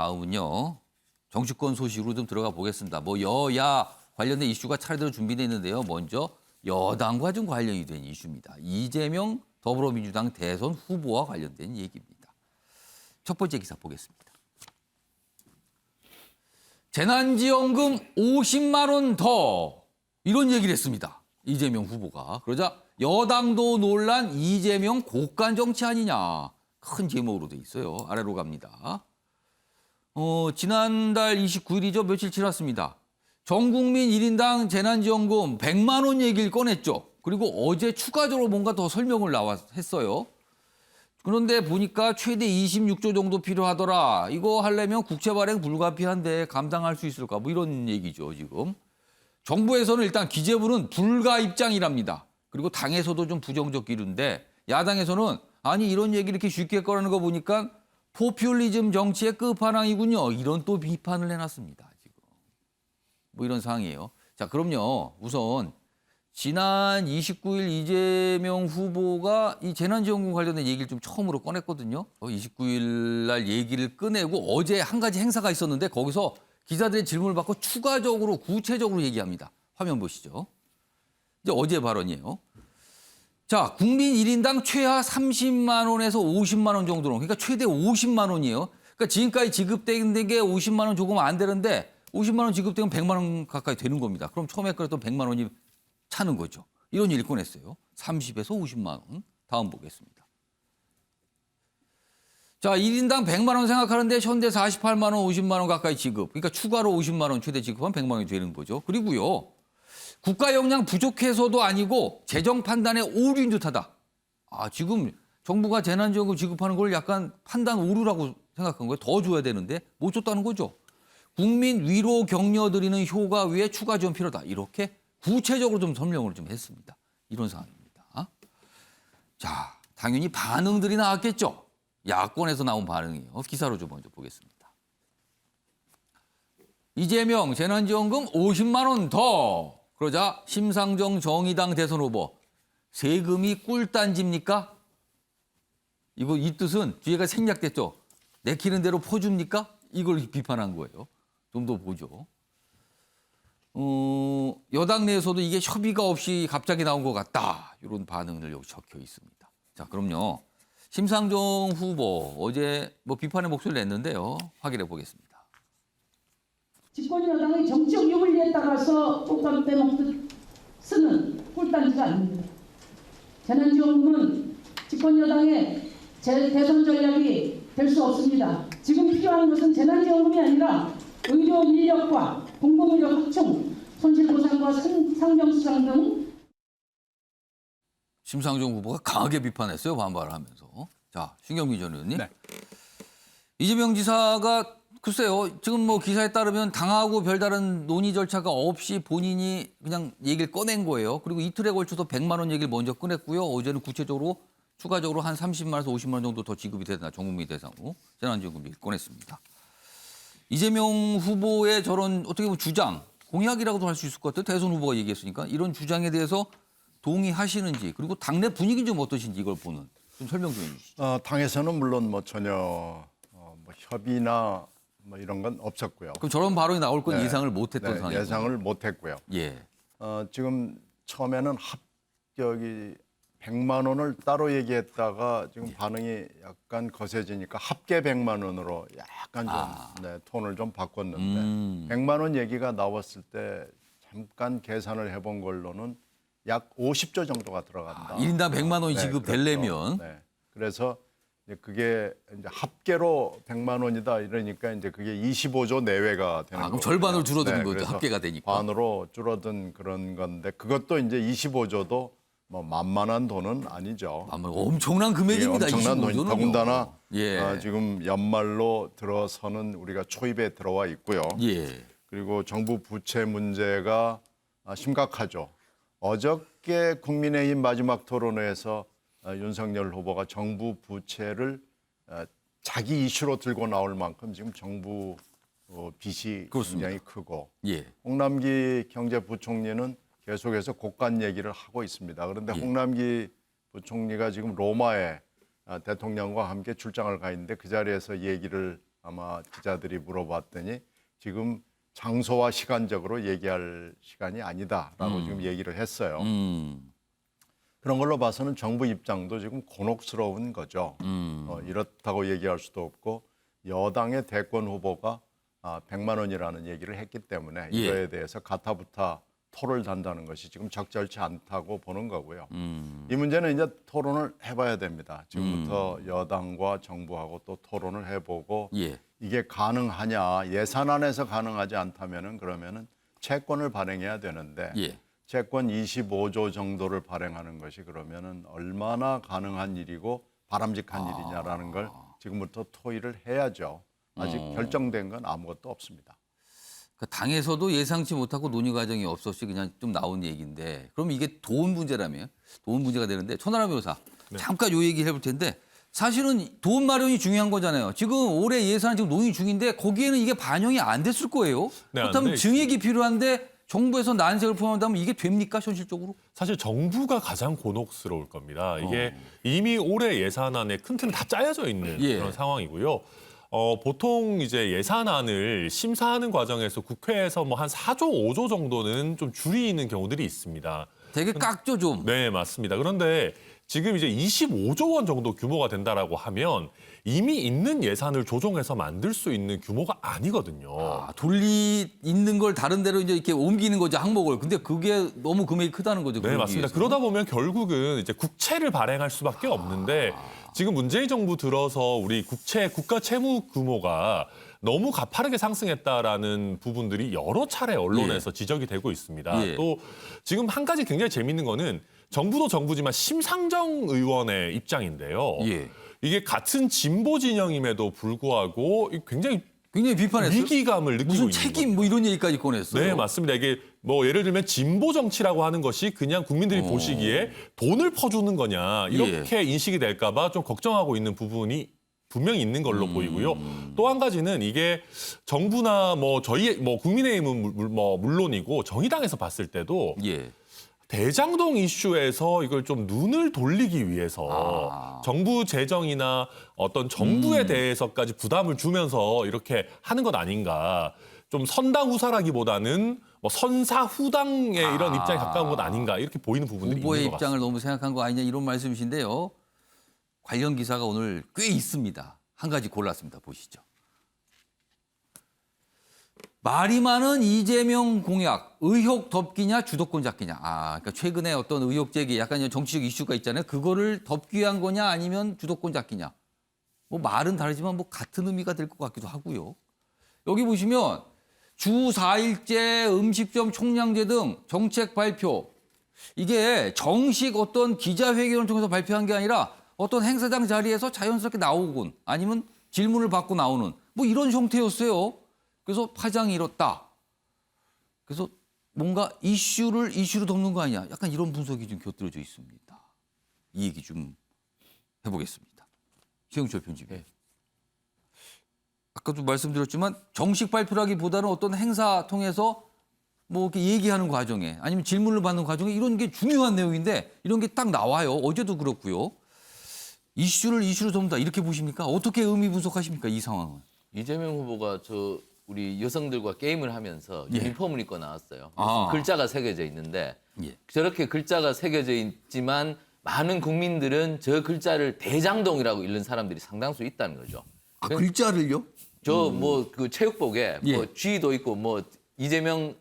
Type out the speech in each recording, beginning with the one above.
다음은요. 정치권 소식으로 좀 들어가 보겠습니다. 뭐 여야 관련된 이슈가 차례대로 준비되어 있는데요. 먼저 여당과 좀 관련이 된 이슈입니다. 이재명 더불어민주당 대선 후보와 관련된 얘기입니다. 첫 번째 기사 보겠습니다. 재난지원금 50만 원 더 이런 얘기를 했습니다. 이재명 후보가. 그러자 여당도 논란 이재명 곡간 정치 아니냐. 큰 제목으로 돼 있어요. 아래로 갑니다. 지난달 29일이죠. 며칠 지났습니다. 전 국민 1인당 재난지원금 100만 원 얘기를 꺼냈죠. 그리고 어제 추가적으로 뭔가 더 설명을 했어요. 그런데 보니까 최대 26조 정도 필요하더라. 이거 하려면 국채 발행 불가피한데 감당할 수 있을까? 뭐 이런 얘기죠, 지금. 정부에서는 일단 기재부는 불가 입장이랍니다. 그리고 당에서도 좀 부정적 기류인데 야당에서는 아니 이런 얘기 이렇게 쉽게 꺼내는 거 보니까 포퓰리즘 정치의 끝판왕이군요. 이런 또 비판을 해놨습니다. 지금. 뭐 이런 상황이에요. 자, 그럼요. 우선 지난 29일 이재명 후보가 이 재난지원금 관련된 얘기를 좀 처음으로 꺼냈거든요. 29일 날 얘기를 꺼내고 어제 한 가지 행사가 있었는데 거기서 기자들의 질문을 받고 추가적으로 구체적으로 얘기합니다. 화면 보시죠. 이제 어제 발언이에요. 자, 국민 1인당 최하 30만 원에서 50만 원 정도로, 그러니까 최대 50만 원이에요. 그러니까 지금까지 지급된 게 50만 원 조금 안 되는데 50만 원 지급되면 100만 원 가까이 되는 겁니다. 그럼 처음에 그랬던 100만 원이 차는 거죠. 이런 얘기를 꺼냈어요. 30에서 50만 원. 다음 보겠습니다. 자, 1인당 100만 원 생각하는데 현대 48만 원, 50만 원 가까이 지급. 그러니까 추가로 50만 원 최대 지급하면 100만 원이 되는 거죠. 그리고요. 국가 역량 부족해서도 아니고 재정 판단에 오류인 듯하다. 지금 정부가 재난지원금 지급하는 걸 약간 판단 오류라고 생각한 거예요. 더 줘야 되는데 못 줬다는 거죠. 국민 위로 격려 드리는 효과 위에 추가 지원 필요다. 이렇게 구체적으로 좀 설명을 좀 했습니다. 이런 상황입니다. 자, 당연히 반응들이 나왔겠죠. 야권에서 나온 반응이에요. 기사로 좀 먼저 보겠습니다. 이재명 재난지원금 50만 원 더. 그러자 심상정 정의당 대선 후보. 세금이 꿀단지입니까? 이 뜻은 뒤에가 생략됐죠. 내키는 대로 퍼줍니까? 이걸 비판한 거예요. 좀 더 보죠. 여당 내에서도 이게 협의가 없이 갑자기 나온 것 같다. 이런 반응을 여기 적혀 있습니다. 자, 그럼요. 심상정 후보 어제 뭐 비판의 목소리를 냈는데요. 확인해 보겠습니다. 집권 여당의 정치적 유불리에 따라서 꽃감 빼먹듯 쓰는 꿀단지가 아닙니다. 재난지원금은 집권 여당의 대선 전략이 될 수 없습니다. 지금 필요한 것은 재난지원금이 아니라 의료 인력과 공공의료 확충, 손실보상과 상병수당 등. 심상정 후보가 강하게 비판했어요. 반발을 하면서. 자, 신경미 전 의원님. 네. 이재명 지사가 글쎄요. 지금 뭐 기사에 따르면 당하고 별다른 논의 절차가 없이 본인이 그냥 얘기를 꺼낸 거예요. 그리고 이틀에 걸쳐서 100만 원 얘기를 먼저 꺼냈고요. 어제는 구체적으로 추가적으로 한 30만 원에서 50만 원 정도 더 지급이 되나 전 국민 대상으로 재난지원금 얘기를 꺼냈습니다. 이재명 후보의 저런 어떻게 보면 주장, 공약이라고도 할 수 있을 것 같아요. 대선 후보가 얘기했으니까. 이런 주장에 대해서 동의하시는지 그리고 당내 분위기 좀 어떠신지 이걸 보는 좀 설명 좀 해주시죠. 당에서는 물론 뭐 전혀 뭐 협의나 뭐 이런 건 없었고요. 그럼 저런 발언이 나올 건 예상을 못했던 상황이에요. 예상을 못했고요. 예. 지금 처음에는 합격이 100만 원을 따로 얘기했다가 지금 반응이 약간 거세지니까 합계 100만 원으로 약간 좀 톤을 좀 바꿨는데 100만 원 얘기가 나왔을 때 잠깐 계산을 해본 걸로는 약 50조 정도가 들어간다. 1인당 100만 원이 지급되려면. 그렇죠. 네. 그래서 이제 그게 이제 합계로 100만 원이다 이러니까 이제 그게 25조 내외가 되는 거예요. 그럼 절반으로 줄어드는 거죠. 그래서 합계가 되니까. 반으로 줄어든 그런 건데 그것도 이제 25조도 뭐 만만한 돈은 아니죠. 엄청난 금액입니다. 엄청난 돈이 25조는요. 더군다나 예. 지금 연말로 들어서는 우리가 초입에 들어와 있고요. 예. 그리고 정부 부채 문제가 심각하죠. 어저께 국민의힘 마지막 토론회에서 윤석열 후보가 정부 부채를 자기 이슈로 들고 나올 만큼 지금 정부 빚이 그렇습니다. 굉장히 크고 예. 홍남기 경제부총리는 계속해서 곡간 얘기를 하고 있습니다. 그런데 예. 홍남기 부총리가 지금 로마에 대통령과 함께 출장을 가 있는데 그 자리에서 얘기를 아마 기자들이 물어봤더니 지금 장소와 시간적으로 얘기할 시간이 아니다라고 지금 얘기를 했어요. 그런 걸로 봐서는 정부 입장도 지금 곤혹스러운 거죠. 이렇다고 얘기할 수도 없고 여당의 대권 후보가 100만 원이라는 얘기를 했기 때문에 예. 이거에 대해서 가타부타 토를 단다는 것이 지금 적절치 않다고 보는 거고요. 이 문제는 이제 토론을 해봐야 됩니다. 지금부터 여당과 정부하고 또 토론을 해보고 예. 이게 가능하냐, 예산안에서 가능하지 않다면은 그러면은 채권을 발행해야 되는데 예. 채권 25조 정도를 발행하는 것이 그러면은 얼마나 가능한 일이고 바람직한 일이냐라는 걸 지금부터 토의를 해야죠. 아직 결정된 건 아무것도 없습니다. 그러니까 당에서도 예상치 못하고 논의 과정이 없었이 그냥 좀 나온 얘기인데 그럼 이게 돈 문제라면 돈 문제가 되는데 천하람 변호사 잠깐 요 얘기 해볼 텐데 사실은 돈 마련이 중요한 거잖아요. 지금 올해 예산 지금 논의 중인데 거기에는 이게 반영이 안 됐을 거예요. 네, 그렇다면 네. 증액이 필요한데 정부에서 난색을 포함한다면 이게 됩니까 현실적으로? 사실 정부가 가장 곤혹스러울 겁니다. 이게 이미 올해 예산안에 큰 틀은 다 짜여져 있는 예. 그런 상황이고요. 보통 이제 예산안을 심사하는 과정에서 국회에서 뭐 한 4조, 5조 정도는 좀 줄이는 경우들이 있습니다. 되게 깎죠 좀. 네, 맞습니다. 그런데 지금 이제 25조 원 정도 규모가 된다라고 하면 이미 있는 예산을 조정해서 만들 수 있는 규모가 아니거든요. 돌리 있는 걸 다른 데로 이제 이렇게 옮기는 거죠 항목을. 근데 그게 너무 금액이 크다는 거죠. 네, 그러기 맞습니다. 위해서. 그러다 보면 결국은 이제 국채를 발행할 수밖에 없는데 지금 문재인 정부 들어서 우리 국가 채무 규모가 너무 가파르게 상승했다라는 부분들이 여러 차례 언론에서 지적이 되고 있습니다. 예. 또 지금 한 가지 굉장히 재밌는 거는 정부도 정부지만 심상정 의원의 입장인데요. 예. 이게 같은 진보 진영임에도 불구하고 굉장히 비판했어요. 위기감을 느끼고 무슨 있는 책임 거죠. 뭐 이런 얘기까지 꺼냈어요. 네, 맞습니다. 이게 뭐 예를 들면 진보 정치라고 하는 것이 그냥 국민들이 보시기에 돈을 퍼주는 거냐 이렇게 인식이 될까 봐 좀 걱정하고 있는 부분이 분명히 있는 걸로 보이고요. 또 한 가지는 이게 정부나 뭐 저희 뭐 국민의힘은 뭐 물론이고 정의당에서 봤을 때도 예. 대장동 이슈에서 이걸 좀 눈을 돌리기 위해서 정부 재정이나 어떤 정부에 대해서까지 부담을 주면서 이렇게 하는 것 아닌가. 좀 선당 후사라기보다는 뭐 선사 후당의 이런 입장에 가까운 것 아닌가 이렇게 보이는 부분들이 후보의 있는 것 입장을 같습니다. 너무 생각한 거 아니냐 이런 말씀이신데요. 관련 기사가 오늘 꽤 있습니다. 한 가지 골랐습니다. 보시죠. 말이 많은 이재명 공약, 의혹 덮기냐 주도권 잡기냐. 그러니까 최근에 어떤 의혹 제기, 약간 정치적 이슈가 있잖아요. 그거를 덮기 위한 거냐 아니면 주도권 잡기냐. 뭐 말은 다르지만 뭐 같은 의미가 될 것 같기도 하고요. 여기 보시면 주 4일제 음식점 총량제 등 정책 발표. 이게 정식 어떤 기자회견을 통해서 발표한 게 아니라 어떤 행사장 자리에서 자연스럽게 나오곤 아니면 질문을 받고 나오는 뭐 이런 형태였어요. 그래서 파장이 일었다. 그래서 뭔가 이슈로 덮는 거 아니야. 약간 이런 분석이 좀 곁들여져 있습니다. 이 얘기 좀 해보겠습니다. 최영철 편집위원. 아까도 말씀드렸지만 정식 발표라기보다는 어떤 행사 통해서 뭐 이렇게 얘기하는 과정에 아니면 질문을 받는 과정에 이런 게 중요한 내용인데 이런 게 딱 나와요. 어제도 그렇고요. 이슈로 덮는다 이렇게 보십니까? 어떻게 의미 분석하십니까? 이 상황은. 이재명 후보가 우리 여성들과 게임을 하면서 예. 유니폼을 입고 나왔어요. 아. 글자가 새겨져 있는데 예. 저렇게 글자가 새겨져 있지만 많은 국민들은 저 글자를 대장동이라고 읽는 사람들이 상당수 있다는 거죠. 글자를요? 저 뭐 그 체육복에 예. 뭐 G도 있고 뭐 이재명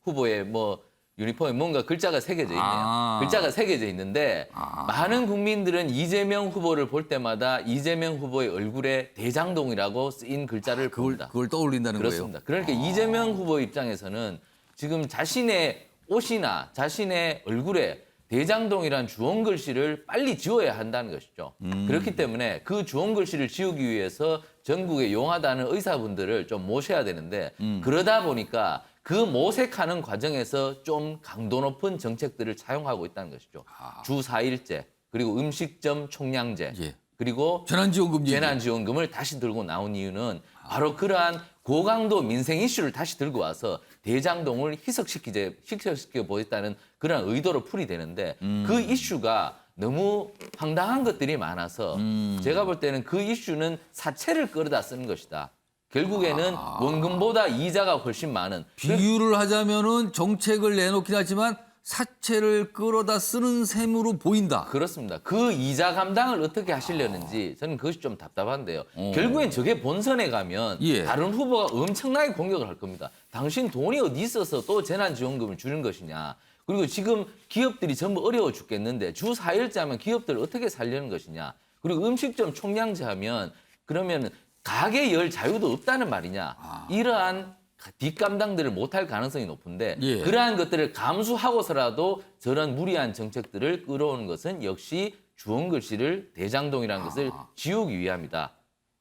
후보의 뭐 유니폼에 뭔가 글자가 새겨져 있네요. 글자가 새겨져 있는데 많은 국민들은 이재명 후보를 볼 때마다 이재명 후보의 얼굴에 대장동이라고 쓰인 글자를 봅니다. 그걸 떠올린다는 그렇습니다. 거예요. 그러니까 이재명 후보 입장에서는 지금 자신의 옷이나 자신의 얼굴에 대장동이라는 주원 글씨를 빨리 지워야 한다는 것이죠. 그렇기 때문에 그 주원 글씨를 지우기 위해서 전국에 용하다는 의사분들을 좀 모셔야 되는데 그러다 보니까 그 모색하는 과정에서 좀 강도 높은 정책들을 사용하고 있다는 것이죠. 주 4일제, 그리고 음식점 총량제, 예. 그리고 재난지원금 얘기. 재난지원금을 다시 들고 나온 이유는 바로 그러한 고강도 민생 이슈를 다시 들고 와서 대장동을 희석시켜 보겠다는 그런 의도로 풀이되는데 그 이슈가 너무 황당한 것들이 많아서 제가 볼 때는 그 이슈는 사채를 끌어다 쓰는 것이다. 결국에는 원금보다 이자가 훨씬 많은. 비유를 하자면은 정책을 내놓긴 하지만 사채를 끌어다 쓰는 셈으로 보인다. 그렇습니다. 그 이자 감당을 어떻게 하시려는지 저는 그것이 좀 답답한데요. 결국엔 저게 본선에 가면 예. 다른 후보가 엄청나게 공격을 할 겁니다. 당신 돈이 어디 있어서 또 재난지원금을 주는 것이냐. 그리고 지금 기업들이 전부 어려워 죽겠는데 주 4일째 하면 기업들을 어떻게 살려는 것이냐. 그리고 음식점 총량제 하면 그러면 가게 열 자유도 없다는 말이냐. 이러한 뒷감당들을 못할 가능성이 높은데 예. 그러한 것들을 감수하고서라도 저런 무리한 정책들을 끌어오는 것은 역시 주홍글씨를 대장동이라는 것을 지우기 위함이다.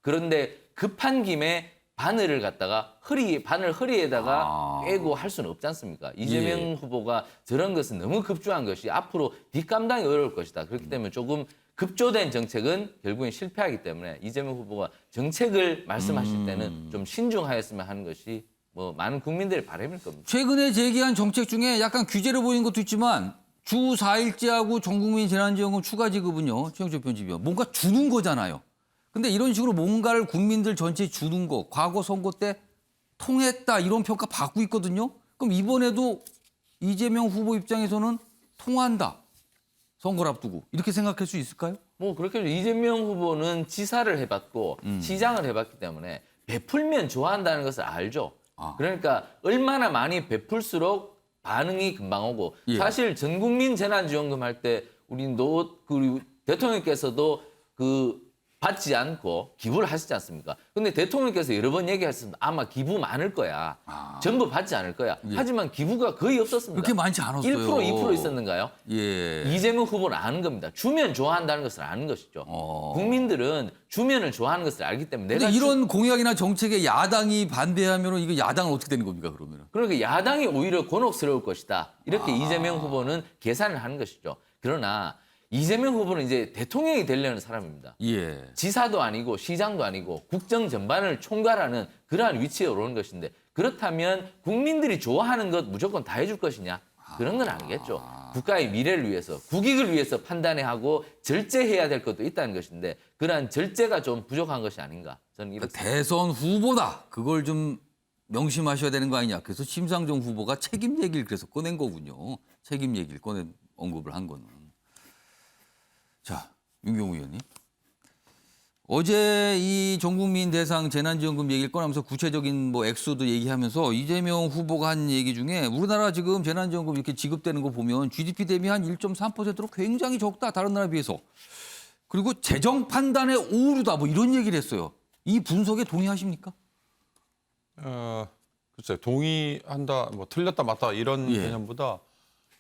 그런데 급한 김에 바늘을 갖다가 바늘 허리에다가 꿰고 할 수는 없지 않습니까? 이재명 후보가 저런 것은 너무 급조한 것이 앞으로 뒷감당이 어려울 것이다. 그렇기 때문에 조금 급조된 정책은 결국엔 실패하기 때문에 이재명 후보가 정책을 말씀하실 때는 좀 신중하였으면 하는 것이 뭐 많은 국민들의 바람일 겁니다. 최근에 제기한 정책 중에 약간 규제를 보이는 것도 있지만 주 4일제하고 전국민 재난지원금 추가 지급은요. 최영철 편집위원 뭔가 주는 거잖아요. 근데 이런 식으로 뭔가를 국민들 전체에 주는 거 과거 선거 때 통했다 이런 평가 받고 있거든요. 그럼 이번에도 이재명 후보 입장에서는 통한다. 선거를 앞두고 이렇게 생각할 수 있을까요? 뭐 그렇게 이재명 후보는 지사를 해봤고 시장을 해봤기 때문에 베풀면 좋아한다는 것을 알죠. 그러니까 얼마나 많이 베풀수록 반응이 금방 오고 예. 사실 전 국민 재난지원금 할 때 그리고 대통령께서도 받지 않고 기부를 하시지 않습니까? 근데 대통령께서 여러 번 얘기하셨습니다. 아마 기부 많을 거야. 전부 받지 않을 거야. 하지만 기부가 거의 없었습니다. 그렇게 많지 않았어요. 1%, 2% 있었는가요? 예. 이재명 후보는 아는 겁니다. 주면 좋아한다는 것을 아는 것이죠. 국민들은 주면을 좋아하는 것을 알기 때문에 근데 내가 이런 공약이나 정책에 야당이 반대하면 이거 야당은 어떻게 되는 겁니까 그러면? 그러니까 야당이 오히려 곤혹스러울 것이다. 이렇게 이재명 후보는 계산을 하는 것이죠. 그러나 이재명 후보는 이제 대통령이 되려는 사람입니다. 예. 지사도 아니고 시장도 아니고 국정 전반을 총괄하는 그러한 위치에 오르는 것인데 그렇다면 국민들이 좋아하는 것 무조건 다 해줄 것이냐? 그런 건 아니겠죠. 국가의 미래를 위해서 국익을 위해서 판단해야 하고 절제해야 될 것도 있다는 것인데 그러한 절제가 좀 부족한 것이 아닌가 저는 이렇게 대선 후보다 그걸 좀 명심하셔야 되는 거 아니냐. 그래서 심상정 후보가 책임 얘기를 그래서 꺼낸 거군요. 책임 얘기를 언급을 한 거는. 자, 윤경우 의원님. 어제 이 전국민 대상 재난지원금 얘기를 꺼내면서 구체적인 뭐 액수도 얘기하면서 이재명 후보가 한 얘기 중에 우리나라 지금 재난지원금 이렇게 지급되는 거 보면 GDP 대비 한 1.3%로 굉장히 적다. 다른 나라에 비해서. 그리고 재정 판단의 오류다. 뭐 이런 얘기를 했어요. 이 분석에 동의하십니까? 글쎄 동의한다, 뭐 틀렸다 맞다 이런 예. 개념보다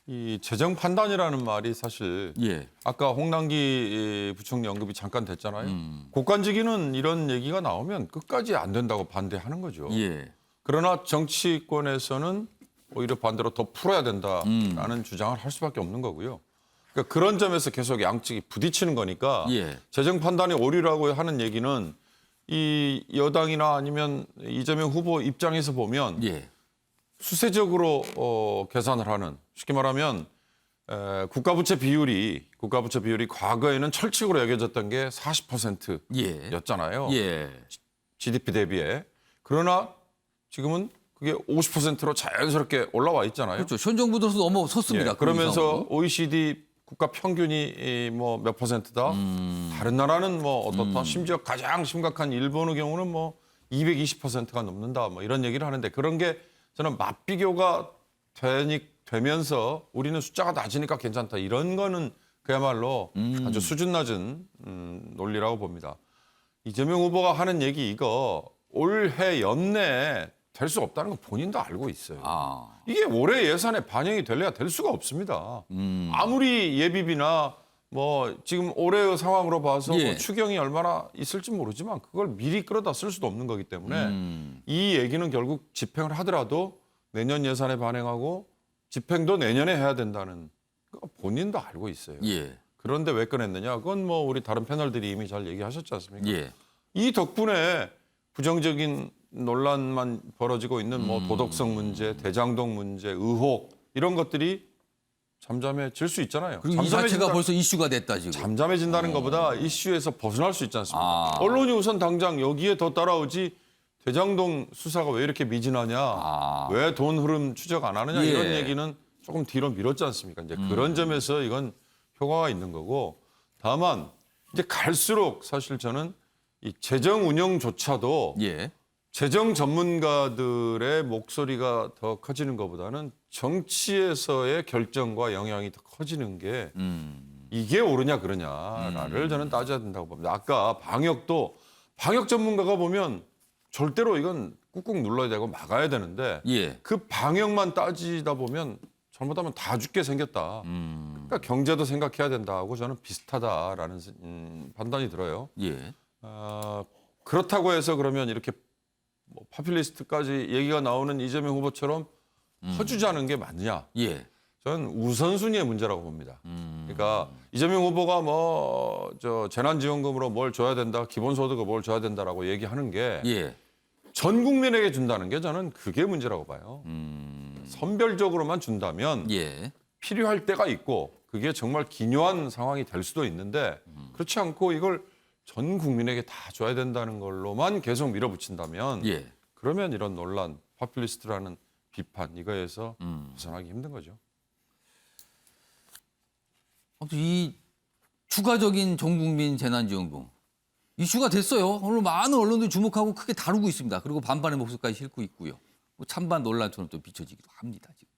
이 재정 판단이라는 말이 사실 예. 아까 홍남기 부총리 언급이 잠깐 됐잖아요. 국간직위는 이런 얘기가 나오면 끝까지 안 된다고 반대하는 거죠. 예. 그러나 정치권에서는 오히려 반대로 더 풀어야 된다라는 주장을 할 수밖에 없는 거고요. 그러니까 그런 점에서 계속 양측이 부딪히는 거니까 예. 재정 판단이 오류라고 하는 얘기는 이 여당이나 아니면 이재명 후보 입장에서 보면 예. 수세적으로 계산을 하는 쉽게 말하면 국가부채 비율이 과거에는 철칙으로 여겨졌던 게 40%였잖아요. 예. GDP 대비에. 그러나 지금은 그게 50%로 자연스럽게 올라와 있잖아요. 그렇죠. 현 정부 들어서 넘어섰습니다. 예, 그러면서 OECD 국가 평균이 뭐 몇 %다. 다른 나라는 뭐 어떻다. 심지어 가장 심각한 일본의 경우는 뭐 220%가 넘는다. 뭐 이런 얘기를 하는데 그런 게 저는 맞비교가 되면서 우리는 숫자가 낮으니까 괜찮다. 이런 거는 그야말로 아주 수준 낮은 논리라고 봅니다. 이재명 후보가 하는 얘기 이거 올해 연내에 될 수 없다는 거 본인도 알고 있어요. 이게 올해 예산에 반영이 될래야 될 수가 없습니다. 아무리 예비비나 뭐 지금 올해의 상황으로 봐서 예. 뭐 추경이 얼마나 있을지 모르지만 그걸 미리 끌어다 쓸 수도 없는 거기 때문에 이 얘기는 결국 집행을 하더라도 내년 예산에 반영하고 집행도 내년에 해야 된다는 거 본인도 알고 있어요. 예. 그런데 왜 꺼냈느냐? 그건 뭐 우리 다른 패널들이 이미 잘 얘기하셨지 않습니까? 예. 이 덕분에 부정적인 논란만 벌어지고 있는 뭐 도덕성 문제, 대장동 문제, 의혹 이런 것들이 잠잠해질 수 있잖아요. 그리고 이 자체가 벌써 이슈가 됐다 지금. 잠잠해진다는 것보다 이슈에서 벗어날 수 있지 않습니까? 언론이 우선 당장 여기에 더 따라오지 대장동 수사가 왜 이렇게 미진하냐, 왜 돈 흐름 추적 안 하느냐 예. 이런 얘기는 조금 뒤로 미뤘지 않습니까? 이제 그런 점에서 이건 효과가 있는 거고, 다만 이제 갈수록 사실 저는 이 재정 운영조차도 예. 재정 전문가들의 목소리가 더 커지는 것보다는 정치에서의 결정과 영향이 더 커지는 게 이게 옳으냐 그러냐를 저는 따져야 된다고 봅니다. 아까 방역도 방역 전문가가 보면 절대로 이건 꾹꾹 눌러야 되고 막아야 되는데 예. 그 방역만 따지다 보면 잘못하면 다 죽게 생겼다. 그러니까 경제도 생각해야 된다고 저는 비슷하다라는 판단이 들어요. 예. 그렇다고 해서 그러면 이렇게 뭐 파퓰리스트까지 얘기가 나오는 이재명 후보처럼 퍼주자는 게 맞냐? 예. 저는 우선순위의 문제라고 봅니다. 그러니까 이재명 후보가 뭐 저 재난지원금으로 뭘 줘야 된다, 기본소득을 뭘 줘야 된다라고 얘기하는 게 전 예. 국민에게 준다는 게 저는 그게 문제라고 봐요. 선별적으로만 준다면 예. 필요할 때가 있고 그게 정말 기묘한 상황이 될 수도 있는데 그렇지 않고 이걸 전 국민에게 다 줘야 된다는 걸로만 계속 밀어붙인다면 예. 그러면 이런 논란, 파퓰리스트라는 비판 이거에서 벗어나기 힘든 거죠. 아무튼 이 추가적인 전 국민 재난지원금 이슈가 됐어요. 오늘 많은 언론들이 주목하고 크게 다루고 있습니다. 그리고 반반의 목소리까지 싣고 있고요. 뭐 찬반 논란처럼 또 비춰지기도 합니다. 지금.